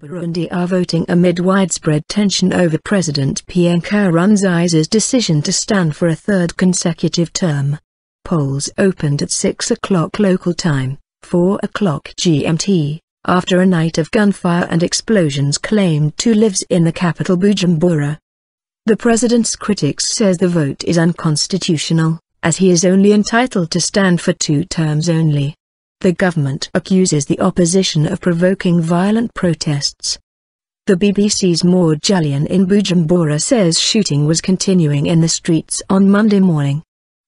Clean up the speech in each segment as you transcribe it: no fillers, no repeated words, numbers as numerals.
Burundi are voting amid widespread tension over President Pierre Nkurunziza's decision to stand for a third consecutive term. Polls opened at 6 o'clock local time, 4 o'clock GMT, after a night of gunfire and explosions claimed 2 lives in the capital Bujumbura. The president's critics says the vote is unconstitutional, as he is only entitled to stand for 2 terms only. The government accuses the opposition of provoking violent protests. The BBC's Maud Julian in Bujumbura says shooting was continuing in the streets on Monday morning.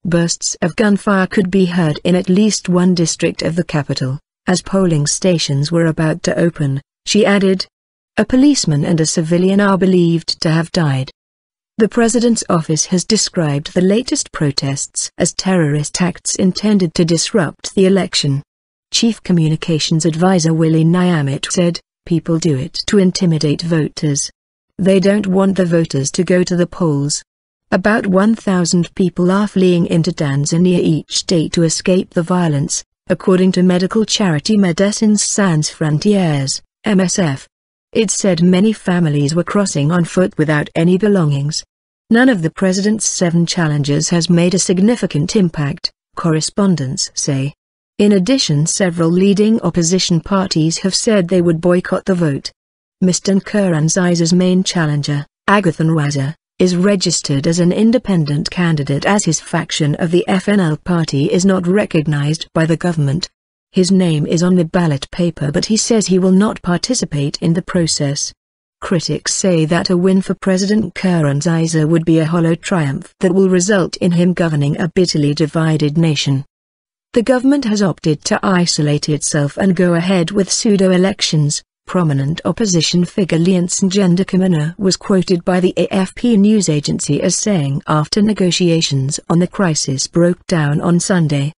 Bursts of gunfire could be heard in at least one district of the capital, as polling stations were about to open, she added. A policeman and a civilian are believed to have died. The president's office has described the latest protests as terrorist acts intended to disrupt the election. Chief Communications Advisor Willie Nyamit said, "People do it to intimidate voters. They don't want the voters to go to the polls." About 1,000 people are fleeing into Tanzania each day to escape the violence, according to medical charity Médecins Sans Frontières, MSF. It said many families were crossing on foot without any belongings. None of the president's 7 challenges has made a significant impact, correspondents say. In addition, several leading opposition parties have said they would boycott the vote. Mr. Nkurunziza's main challenger, Agathon Rwasa, is registered as an independent candidate as his faction of the FNL party is not recognized by the government. His name is on the ballot paper, but he says he will not participate in the process. Critics say that a win for President Nkurunziza would be a hollow triumph that will result in him governing a bitterly divided nation. The government has opted to isolate itself and go ahead with pseudo-elections. Prominent opposition figure Leonce Ngendakumana was quoted by the AFP news agency as saying after negotiations on the crisis broke down on Sunday,